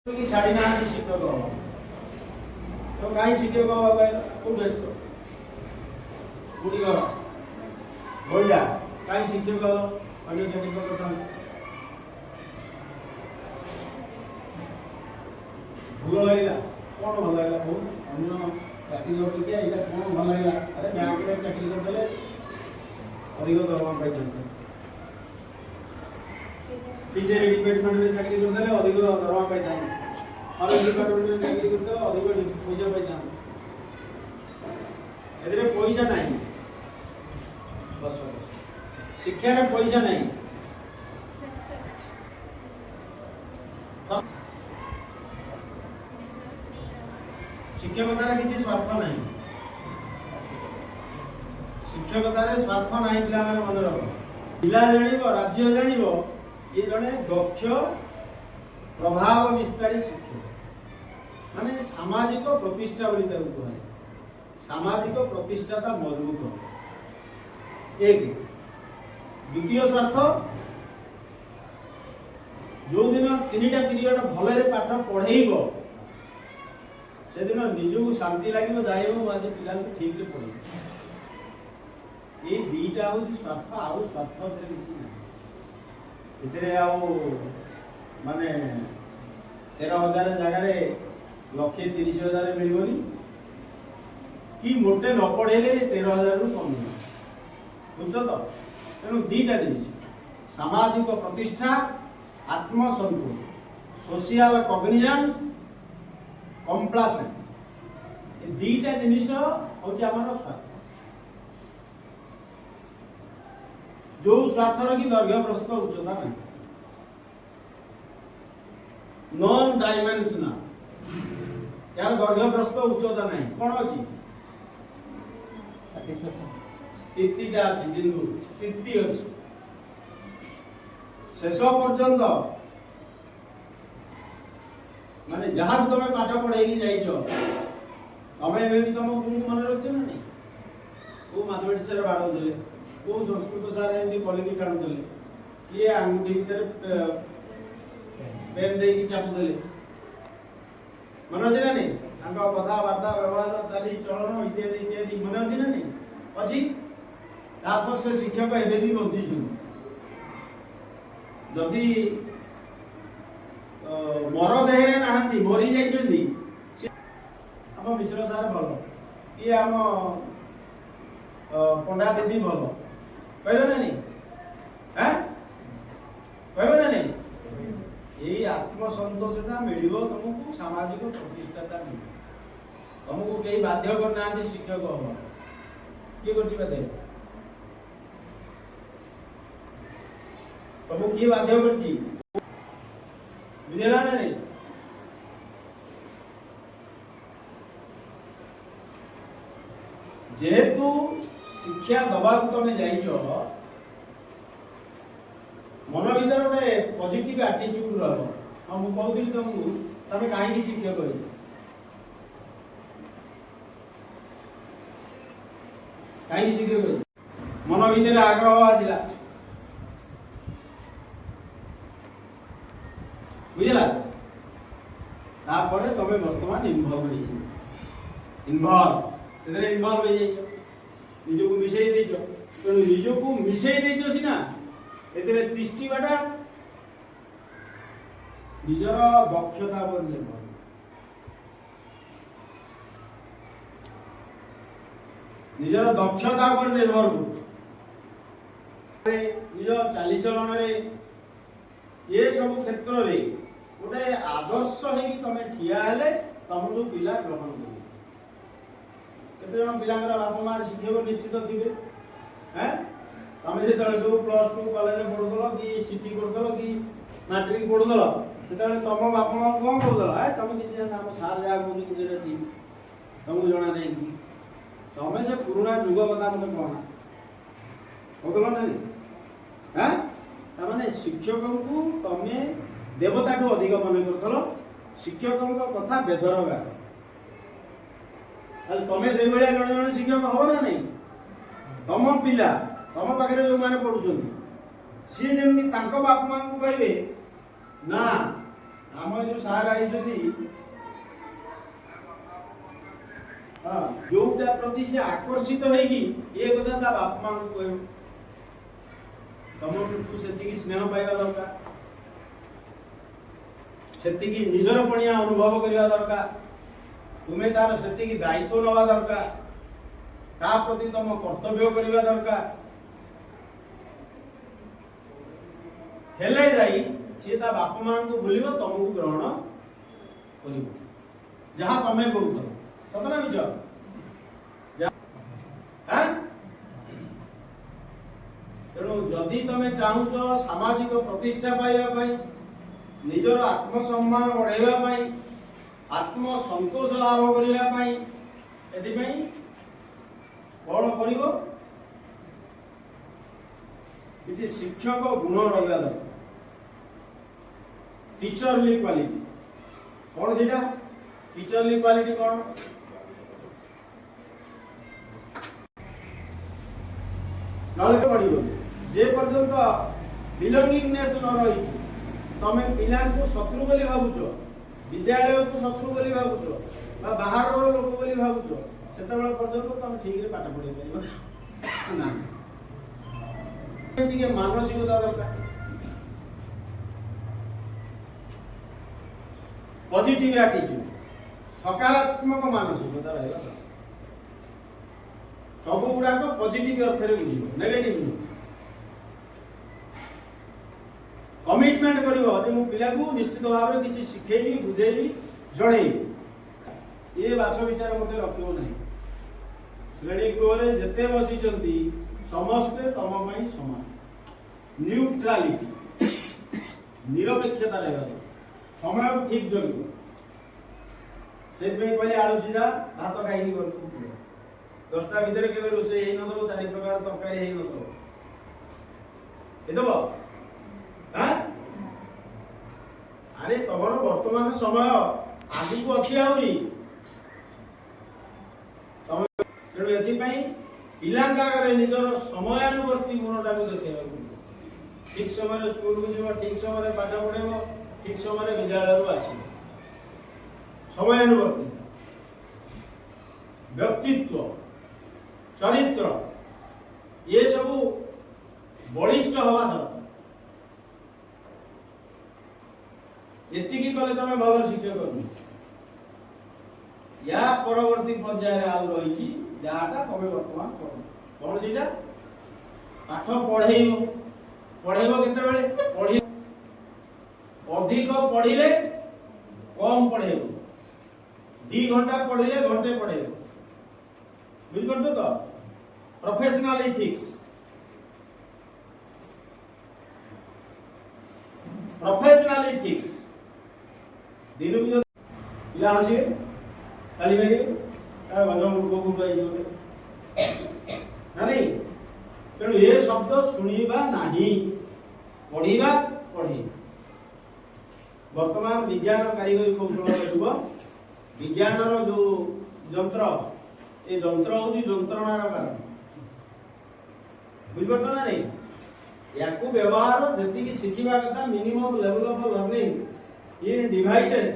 कि छाड़ी ना शिक्षक तो कहीं शिक्षक कौटे बुढ़ी घर महिला कहीं शिक्षक अन्य चाकरी करता भल लगे कौन भल लगे बहुत अन्य चाकरी कर कौन भल लगे अरे बैंक में चाकरी करदे अधिक दरमा पाई फिशरी डिपार्टमेंट में चाकरी करदे अधिक दरमा पाई और डिपार्टमेंट में चाकरी करदे अधिक पैसा पाई एदरे पैसा नहीं बस शिक्षा रे पैसा नहीं शिक्षकतार किसी स्वार्थ नहीं शिक्षकतार स्वार्थ नहीं पिला माने मन रख पिला जानिबो राज्य जानिबो ये जने दक्ष प्रभाव विस्तारी शिक्षक माने सामाजिक प्रतिष्ठा बोली ताकू कहै सामाजिक प्रतिष्ठाता मजबूत हो एक द्वितीय स्वार्थ जो दिन 3टा पीरियड भलरे पाठ पढ़ेइबो से दिन निजको शांति लगे जाइए आज पिला ठीक से पढ़े ये दीटा हूँ स्वार्थ आउ स्वार्थ से किसी माने 13,000 जगार 1,30,000 मिलनी कि मोटे न पढ़े 13,000 रु कम बुझ तो तेणु दीटा जिनिस सामाजिक प्रतिष्ठा आत्मसंतोष सोशियल कॉग्निजेंस कंप्लासेंट ये दीटा जिनिस हूँ आम स्वार्थ जो स्वार्थर की दैर्घ्य प्रस्थ उच्चता नहीं नॉन डायमेंशनल यार दैर्घ्य प्रस्थ उच्चता नहीं कौन अच्छी स्थितिटा अच्छी बिंदु स्थिति अच्छी शेष पर्यंत माने जहाँ तुम पाठ पढ़े जाइछ तमें भी तुम गुरु मन रख ना नहीं वो मैथमेटिक्स सर बाड़ौले को संस्कृत सर एमती कलिकी टाणुले ये आंगुठी भीतर पेन दे चापुले मन अच्छे ना नहीं कथबार्ता व्यवहार चाली चलन इत्यादि इत्यादि मन अच्छे ना नहीं अच्छी तो से शिक्षक एवं भी बंची जदि मर देहरे नहांती मरी जाइछन्ती हम मिश्र सार भल कि आम पंडा दीदी भल कहबे ना नहीं हैं कहबे ना नहीं यही आत्मसंतोषटा मिलिबो तुमको सामाजिक प्रतिष्ठाटा मिलिबो तुमको कई बाध्य करना शिक्षक हम किए करछि बाध्य तुमको किए बाध्य करछि बुझेला ना नहीं जेहेतु शिक्षा दबा तुम जाइछ मन भीतर गोटे पॉजिटिव एटीट्यूड रहो हम कहूँ तुमको तुम कहीं शिक्षक हो कहीं शिक्षक हो मन भीतर आग्रह आसला बुझला तापर तुम बर्तमान इनवल्व हो निजको मिसई देछ तेणु निजको मिसई देछ सीना एतरे तिष्टिबाटा निजर दक्षता पर निर्भर निजर दक्षता पर निर्भर निज चालीचलन ये सब क्षेत्र रे गोटे आदर्श है तमें ठिया हेले तुमको पिला ग्रहण कर केते जन पिलांगर बापा माँ शिक्षक निश्चित थे हैं तमें जो सब +2 कॉलेज पढ़ुल कि सिटी पढ़ुल कि मैट्रिक पढ़ुल से तुम बापा माँ कौन कौल है तुम किसी आम सार जहाँ कौन कि ठीक तुमको जना नहीं कि तुम से पुराणा जुग कथा मत कहना कौल ना हैं तमें शिक्षक को तमें देवता ठू अधिक मन कर शिक्षक कथा बेदर गा तमें से भाया जड़े जड़े शिक्षक हम ना नहीं तुम पिला तुम पाखे जो मैंने पढ़ुं सी जमी बापा माँ को कहे ना आम जो सार आई जोटा प्रति से आकर्षित होगी ये कथा ता बाप मां को कह तुम तू से स्नेह पाइबा दरकार से निजर पणिया अनुभव करवा दरकार तुम्हें तार से दायित्व नवा दरकार ता प्रति तुम कर्तव्य करवा दरकार हेले जाई सी ता बाप मां को भूल तुमको ग्रहण कर जहाँ तुम करू सतना मिछ तेणु जदि तुम चाहूच सामाजिक प्रतिष्ठा पाइबा निजर आत्मसम्मान बढ़ाइबा आत्म संतोष लाभ करने कौन कर किसी शिक्षक गुण रहा दरकार टीचरली क्वालिटी कौन से टीचरली क्वालिटी कौन नॉलेज बढ़ जे पर्यंत बिलोंगिंगनेस न रही तमें पिला को शत्रु बोली भावुच विद्यालय को शत्रु बोली भावुच बाहर लोक बोली भावुच से पर्यंत तुम ठीक रे पाठ पढ़ी पार ना मानसिकता दरकार पॉजिटिव एटीट्यूड सकारात्मक मानसिकता रहा सब गुड़ाक पॉजिटिव अर्थ में बुझ नेगेटिव कमिटमेंट कर पिला को निश्चित भाव में किसी शिखेबी बुझेबी जड़ेबी ये बाछ विचार मत रखो ना श्रेणी गृह जिते बसी समस्ते तुम समान न्यूट्रालिटी निरपेक्षता रहा समय ठीक जगह से कहले आलू सीधा भात खाई 10टा भितर के रोषे हो नदब 4 प्रकार तरकारी हो नदब अरे तुम वर्तमान समय आगे को अच्छी आहरी तेणु ये पिला निजर समयानुवर्ती गुणटा को देखा ठीक समय स्कूल को जीव ठीक समय पाठ पढ़ेब ठीक समय विद्यालय आस समयानुवर्ती व्यक्तित्व चरित्र ये सब बलिष्ठ हवा दरकार ये कले तुम भल शिक्षक या परवर्ती पर्याय आउ रही जहाँटा तुम बर्तमान कर कौन से पाठ पढ़ेब पढ़ेब केतेबेले पढ़ी अधिक पढ़िले कम पढ़ेब 2 घंटा पढ़िले घंटे पढ़ेब बुझिपार तो प्रोफेशनल इथिक्स दिन को पिला हसी चली पारे गज मूर्ख ना नहीं तेणु ये शब्द शुणा नहीं पढ़ा पढ़े वर्तमान विज्ञान कारीगरी कौशल युग विज्ञान जो यंत्र ये यंत्र हूँ जंत्रणार कारण बुझे ना नहीं या व्यवहार जी शिखा कथा minimum level of learning in devices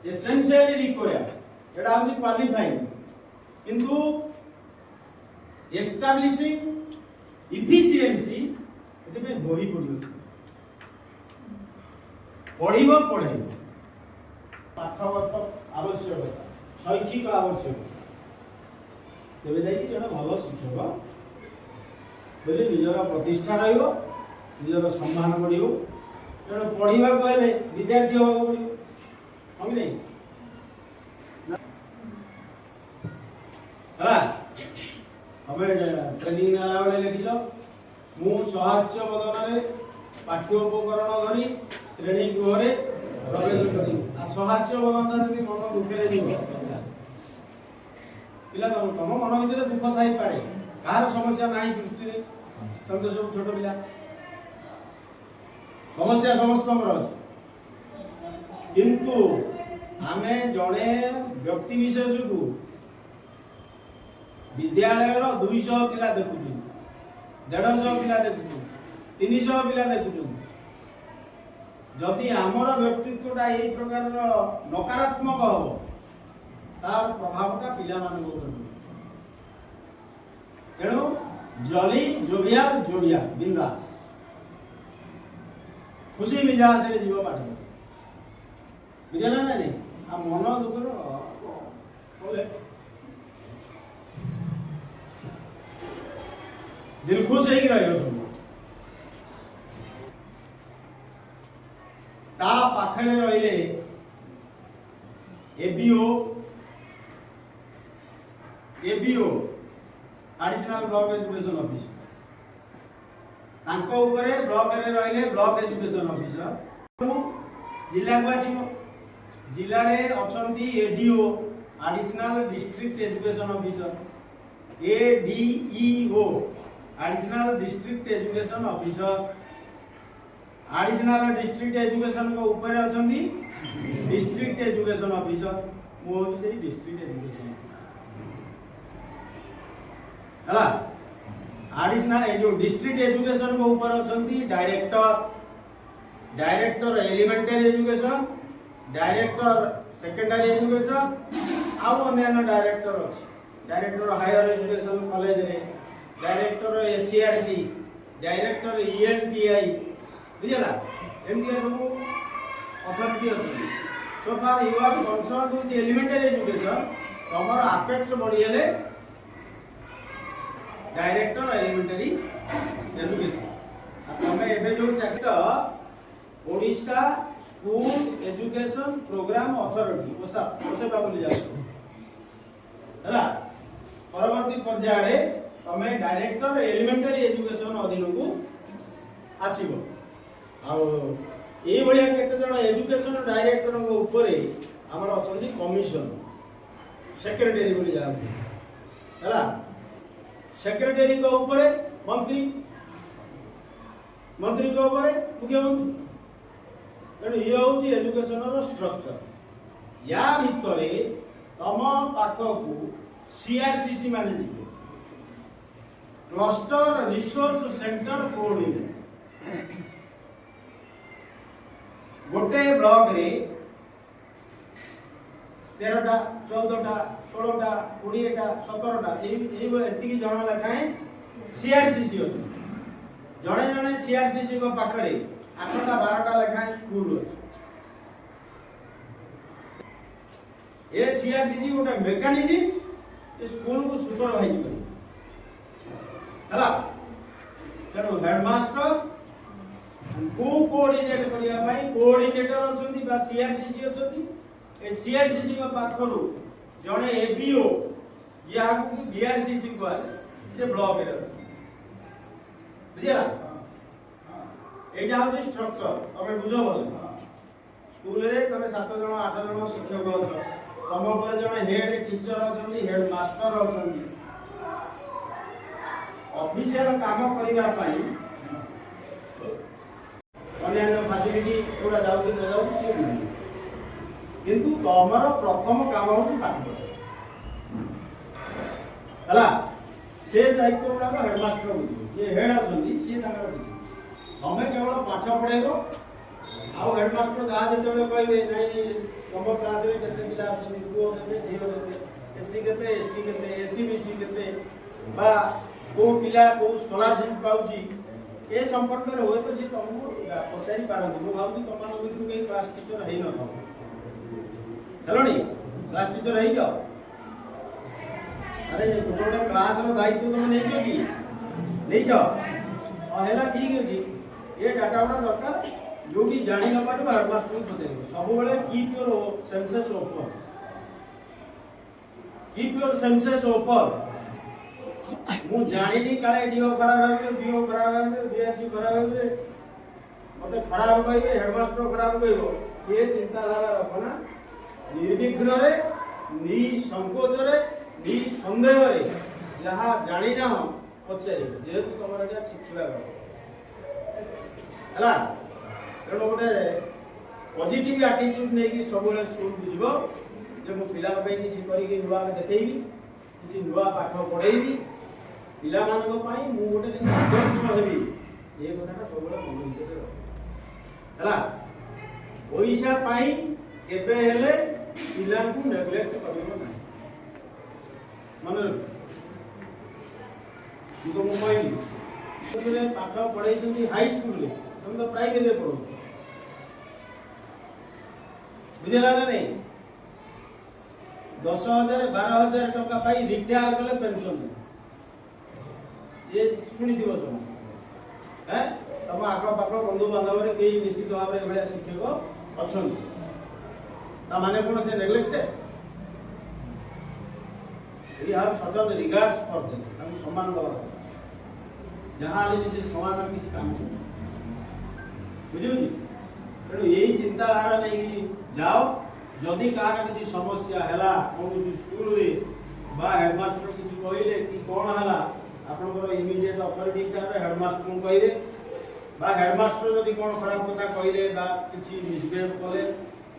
essentially required एटा हूँ क्वालिफाइंग किंतु एस्टाब्लिशिंग इफिशिएंसी एते बही पड़ो पढ़ पढ़े पाठगत आवश्यकता शैक्षिक आवश्यकता तेज जन भल शिक्षक बोले निजर प्रतिष्ठा रजर सम्मान बढ़ तेणु पढ़ा हेल्ले विद्यार्थी हाँ पड़ो हम नहीं तुम ट्रेनिंग नाला बेले लिखिल मु सहास्य बदन पाठ्योपकरण धरी श्रेणी गृह प्रवेश करी सहास्य बदनटा जब मन दुखे पिला तुम मन भर दुख थी पाए कहार समस्या ना सृष्टि तुम तो सब छोट पिला समस्या समस्त किंतु आमे जड़े व्यक्ति विशेष को विद्यालय 200 पिला देखु 150 पिला देखु 300 पिला देखु जदि आमर व्यक्तित्वटा यही प्रकार नकारात्मक हम तार प्रभावटा पिला तेणु जली जोवियाल जोड़िया बिंदास खुशी मिजाज से जीव पाठ बुझे ना नहीं आ मन दुख दिल खुश है सब ता पाखरे रहिले ABO additional block education office तांको ऊपरे ब्लॉक रे रहिले ब्लॉक एजुकेशन ऑफिसर जिला को आसीबो जिला रे अछंती ADO additional district education officer ADEO additional district education officer additional district education को ऊपर अछंती डिस्ट्रिक्ट एजुकेशन ऑफिसर मो से डिस्ट्रिक्ट एजुकेशन हला एडिशनल ए जो डिस्ट्रिक्ट एजुकेशन को ऊपर अछंती director elementary education director secondary education आउ अन्य डायरेक्टर अछि डायरेक्टर हायर एजुकेशन कॉलेज रे डायरेक्टर एसीआरटी डायरेक्टर ईएनटीआई बुझला एमती सब अथॉरिटी अछि so far you are concern with elementary education तमर अपेक्स बढी हेले डायरेक्टर एलिमेंटरी एजुकेशन आ तमे एबे जो चाकरी Odisha school education programme authority ओसा बोली जातो हला परवर्ती पर्याय रे तमे डायरेक्टर एलिमेंटरी एजुकेशन अधीन को आसीबो आ ए भलिया केते जण एजुकेशन डायरेक्टर को ऊपरे हमर अछंती कमिशन सेक्रेटरी बोली जातो हला सेक्रेटरी को ऊपर मंत्री को ऊपर मुख्यमंत्री तेणु ये हूँ एजुकेशन स्ट्रक्चर या भितर तम पाखक सीआरसीसी माने जीवे क्लस्टर रिसोर्स सेंटर कोऑर्डिनेटर गोटे ब्लॉक रे 13टा 14टा 16टा 20टा 17टा एतिकी जण लेखाएं सीआरसीसी अछि जणे जणे सीआरसीसी को पाखरे 8टा 12टा लेखाएं स्कूल अछि ए सीआरसीसी गोटे मेकानिज्म ए स्कूल को सुपरवाइज करी हला तेणु हेडमास्टर को कोऑर्डिनेट करिया भाई कोऑर्डिनेटर अछंती बा सीआरसीसी अछंती ए सीआरसीसी को पाखरु जणे एबीओ या को बीआरसीसी को से ब्लॉक रे बुझला एटा हो स्ट्रक्चर तमे बुझो बोले स्कूल रे तमे 7 जण 8 जण शिक्षक अछ तम ऊपर जणे हेड टीचर अछंती हेड मास्टर अछंती ऑफिशियल काम करिवा पई अन्य फैसिलिटी एवढा जाउची न जाउची से किंतु तमर प्रथम काम होती पाठ हला से दायित्व गुड़ा हेडमास्टर बुझे जे हेड अछंती से तांकर बुझे तमे केवल पाठ पढाइबो आ हेडमास्टर जहा जेतेबे कहबे नै तम क्लास रे केते पिला अछंती पुओ केते झियो केते एससी केते एसटी केते एससीबीसी केते बा को पिला को स्कॉलरशिप पाउची ए संपर्क रे होय तो से तुमको पचारि पारंती मु भाबुची तमान वितु के क्लास टीचर हेइ न था हेलो नी क्लास टीचर हेइ जाओ अरे गोटे क्लास रो दायित्व तुम नहीं जो की नहीं जाओ हेला ठीक अछि ए डाटा बड़ा दरकार जोटी जानि न पारे हेडमास्टर को पचारि सब बेले keep your senses open keep your senses open मु जानिनी काले डीओ खराब है बीओ खराब है बीआरसी खराब है मते खराब कहबे हेडमास्टर खराब कहबो ये चिंता धारा रखना निर्विघ्न रे निसंकोच रे निसंदेह रे जहा जानि ना पचारि जेतु तमरा जा शिखिबा हला तेणु गोटे पॉजिटिव एटीट्यूड नहीं कि सब स्कूल को जीव जे मो पिला किसी करके नुआ देखी किसी नुआ पाठ पढ़ेबी पिला मानक पई मु गोटे आदर्श हेबी ये कथाटा सब मन भितर हला पैसा पाई केबे हेले पिला को नेग्लेक्ट करियो ना मन तू तो मोबाइल तुमने पाठ पढ़ाई छी हाई स्कूल रे तुम तो प्राइवेट रे पढ़ो बुझला ना नहीं 10,000 12,000 टका पाई रिटायर कले पेंशन ये सुनी दिवो सब हैं तम आखो पाखो बंधु बांधव रे केही निश्चित भाव रे एभलिया शिक्षक अछन ता माने कोन से neglected we have certain regards for them हम सम्मान दवा जहां आले से समाधान किछ काम छै बुझियो जी तेणु यही चिंताधारा नहीं जाओ जदि कहार किसी समस्या हैला कौन स्कूल रे बा हेडमास्टर किसी कहले कि कोन हला आपनकर इमीडिएट अथॉरिटी हिसाब रे हेडमास्टर को कहले बा हेडमास्टर जदि कोन खराब कथा कहले बा किसी मिसबिहेव कले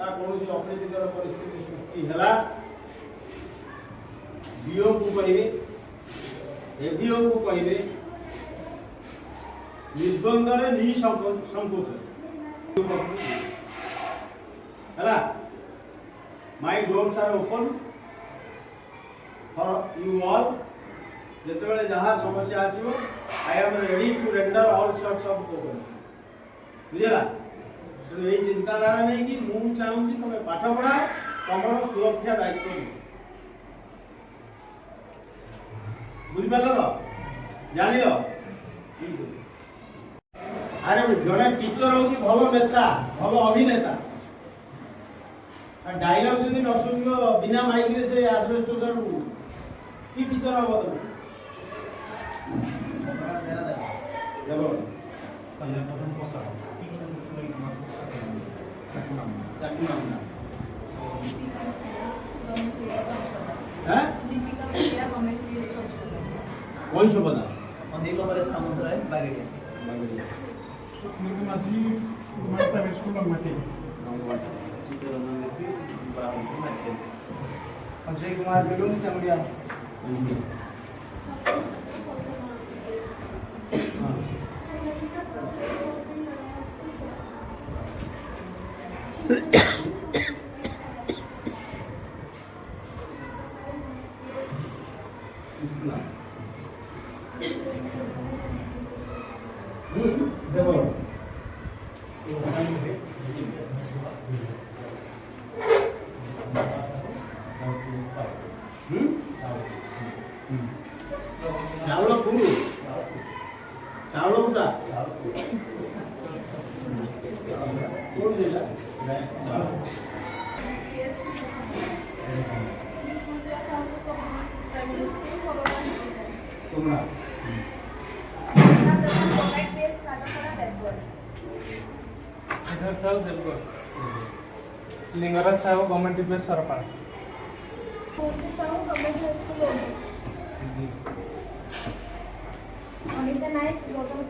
बा कोन अप्रीतिकर परिस्थिति सृष्टि हैला बीओ को कहबे एबीओ को कहबे निर्बंधरे नि संकोच हैला my doors are open for you all जेते बेले जहां समस्या आसीबो I am ready to render all sorts of cooperation बुझला तो यही चिंताधारा नहीं कि मु चाहूं कि तुम पाठ पढ़ा तमरो सुरक्षा दायित्व बुझ पाला तो जानि लो अरे जड़े टीचर हो भल नेता भल अभिनेता डायलॉग जदि न सुनियो बिना माइक रे से एडमिनिस्ट्रेटर की टीचर हो तुम देखो कल्याण प्रथम पोसा हैं लिपिका प्रिया गवर्नमेंट पीएस कौन छो बना अंधेलो मरे समुद्र है बागड़िया सुखमित माझी तुम्हारे प्राइवेट स्कूल में मते अजय कुमार बेलून चमड़िया देखो चावल पुरु चावल पुरा कौन देला तुम्हारा लिंगराज साहब गवर्नमेंट टीचर सरपाल अनिता नायक गौतम